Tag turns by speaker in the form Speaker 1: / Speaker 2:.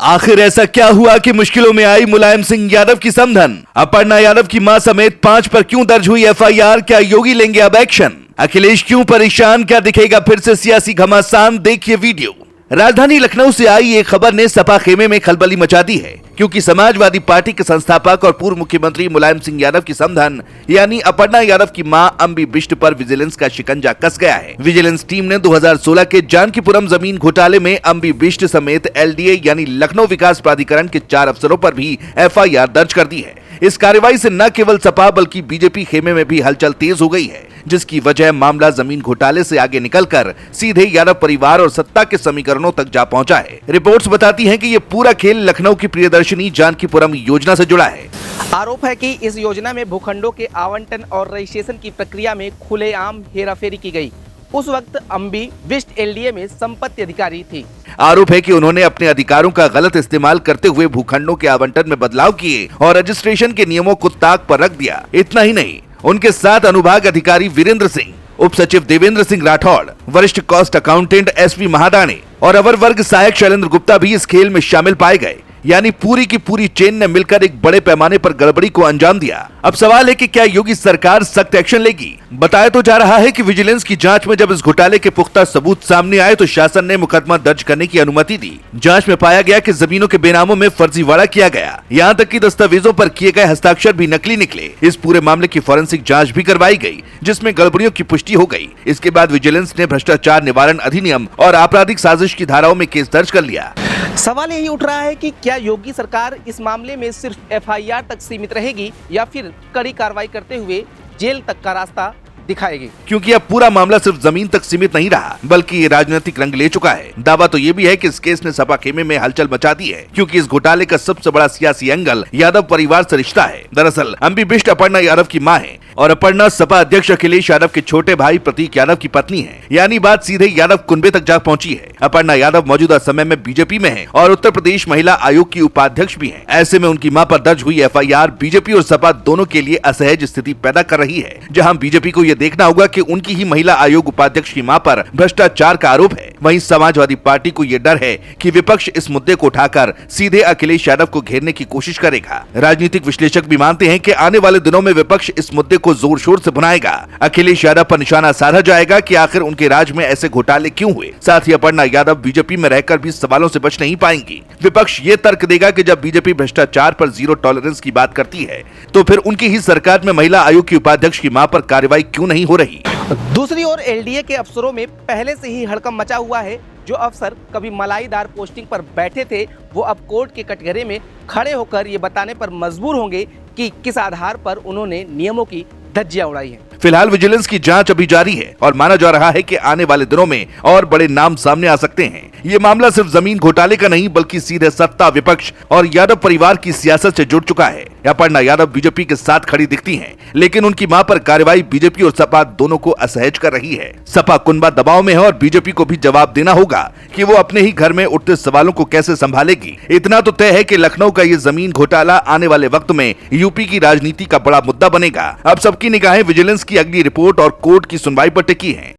Speaker 1: आखिर ऐसा क्या हुआ कि मुश्किलों में आई मुलायम सिंह यादव की समधन? अपर्णा यादव की मां समेत 5 पर क्यों दर्ज हुई एफआईआर? क्या योगी लेंगे अब एक्शन? अखिलेश क्यों परेशान? क्या दिखेगा फिर से सियासी घमासान? देखिए वीडियो। राजधानी लखनऊ से आई एक खबर ने सपा खेमे में खलबली मचा दी है, क्योंकि समाजवादी पार्टी के संस्थापक और पूर्व मुख्यमंत्री मुलायम सिंह यादव की समधन यानी अपर्णा यादव की मां अम्बी बिष्ट पर विजिलेंस का शिकंजा कस गया है। विजिलेंस टीम ने 2016 के जानकीपुरम जमीन घोटाले में अम्बी बिष्ट समेत एलडीए यानी लखनऊ विकास प्राधिकरण के 4 अफसरों पर भी एफआईआर दर्ज कर दी है। इस कार्रवाई से न केवल सपा बल्कि बीजेपी खेमे में भी हलचल तेज हो गई है, जिसकी वजह मामला जमीन घोटाले से आगे निकलकर सीधे यादव परिवार और सत्ता के समीकरणों तक जा पहुंचा है। रिपोर्ट्स बताती हैं कि ये पूरा खेल लखनऊ की प्रियदर्शनी जानकीपुरम योजना से जुड़ा है।
Speaker 2: आरोप है कि इस योजना में भूखंडों के आवंटन और रजिस्ट्रेशन की प्रक्रिया में खुलेआम हेराफेरी की गई। उस वक्त अम्बी बिष्ट एलडीए में संपत्ति अधिकारी थी।
Speaker 1: आरोप है कि उन्होंने अपने अधिकारों का गलत इस्तेमाल करते हुए भूखंडों के आवंटन में बदलाव किए और रजिस्ट्रेशन के नियमों को ताक पर रख दिया। इतना ही नहीं, उनके साथ अनुभाग अधिकारी वीरेंद्र सिंह, उप सचिव देवेंद्र सिंह राठौड़, वरिष्ठ कॉस्ट अकाउंटेंट एसपी महादाने और अवर वर्ग सहायक शैलेंद्र गुप्ता भी इस खेल में शामिल पाए गए। यानी पूरी की पूरी चेन ने मिलकर एक बड़े पैमाने पर गड़बड़ी को अंजाम दिया। अब सवाल है कि क्या योगी सरकार सख्त एक्शन लेगी? बताया तो जा रहा है कि विजिलेंस की जांच में जब इस घोटाले के पुख्ता सबूत सामने आए तो शासन ने मुकदमा दर्ज करने की अनुमति दी। जांच में पाया गया कि जमीनों के बेनामों में फर्जीवाड़ा किया गया, यहाँ तक कि दस्तावेजों पर किए गए हस्ताक्षर भी नकली निकले। इस पूरे मामले की फॉरेंसिक जाँच भी करवाई गयी, जिसमें गड़बड़ियों की पुष्टि हो गयी। इसके बाद विजिलेंस ने भ्रष्टाचार निवारण अधिनियम और आपराधिक साजिश की धाराओं में केस दर्ज कर लिया।
Speaker 2: सवाल यही उठ रहा है कि क्या योगी सरकार इस मामले में सिर्फ एफआईआर तक सीमित रहेगी या फिर कड़ी कार्रवाई करते हुए जेल तक का रास्ता दिखाएगी?
Speaker 1: क्योंकि अब पूरा मामला सिर्फ जमीन तक सीमित नहीं रहा, बल्कि ये राजनीतिक रंग ले चुका है। दावा तो ये भी है कि इस केस ने सपा खेमे में हलचल मचा दी है, क्योंकि इस घोटाले का सबसे बड़ा सियासी एंगल यादव परिवार से रिश्ता है। दरअसल अम्बी बिष्ट अपर्णा यादव की मां है और अपर्णा सपा अध्यक्ष अखिलेश यादव के छोटे भाई प्रतीक यादव की पत्नी है। यानी बात सीधे यादव कुनबे तक जा पहुंची है। अपर्णा यादव मौजूदा समय में बीजेपी में है और उत्तर प्रदेश महिला आयोग की उपाध्यक्ष भी है। ऐसे में उनकी मां पर दर्ज हुई एफआईआर बीजेपी और सपा दोनों के लिए असहज स्थिति पैदा कर रही है, जहां बीजेपी को यह देखना होगा कि उनकी ही महिला आयोग उपाध्यक्ष की मां पर भ्रष्टाचार का आरोप है। वहीं समाजवादी पार्टी को यह डर है कि विपक्ष इस मुद्दे को उठाकर सीधे अखिलेश यादव को घेरने की कोशिश करेगा। राजनीतिक विश्लेषक भी मानते हैं कि आने वाले दिनों में विपक्ष इस मुद्दे को जोर शोर से भुनाएगा। अखिलेश यादव पर निशाना साधा जाएगा कि आखिर उनके राज में ऐसे घोटाले क्यों हुए। साथ ही अपर्णा यादव बीजेपी में रहकर भी सवालों से बच नहीं पाएंगी। विपक्ष ये तर्क देगा कि जब बीजेपी भ्रष्टाचार पर जीरो टॉलरेंस की बात करती है, तो फिर उनकी ही सरकार में महिला आयोग की उपाध्यक्ष की मां पर कार्रवाई क्यों नहीं हो रही।
Speaker 2: दूसरी ओर एलडीए के अफसरों में पहले से ही हड़कंप मचा हुआ है। जो अफसर कभी मलाईदार पोस्टिंग पर बैठे थे, वो अब कोर्ट के कटघरे में खड़े होकर ये बताने पर मजबूर होंगे कि किस आधार पर उन्होंने नियमों की धज्जियां उड़ाई है।
Speaker 1: फिलहाल विजिलेंस की जांच अभी जारी है और माना जा रहा है कि आने वाले दिनों में और बड़े नाम सामने आ सकते हैं। ये मामला सिर्फ जमीन घोटाले का नहीं, बल्कि सीधे सत्ता, विपक्ष और यादव परिवार की सियासत से जुड़ चुका है। अपर्णा यादव बीजेपी के साथ खड़ी दिखती हैं, लेकिन उनकी मां पर कार्रवाई बीजेपी और सपा दोनों को असहज कर रही है। सपा कुनबा दबाव में है और बीजेपी को भी जवाब देना होगा कि वो अपने ही घर में उठते सवालों को कैसे संभालेगी। इतना तो तय है कि लखनऊ का ये जमीन घोटाला आने वाले वक्त में यूपी की राजनीति का बड़ा मुद्दा बनेगा। अब सबकी निगाहें विजिलेंस की अगली रिपोर्ट और कोर्ट की सुनवाई पर टिकी हैं।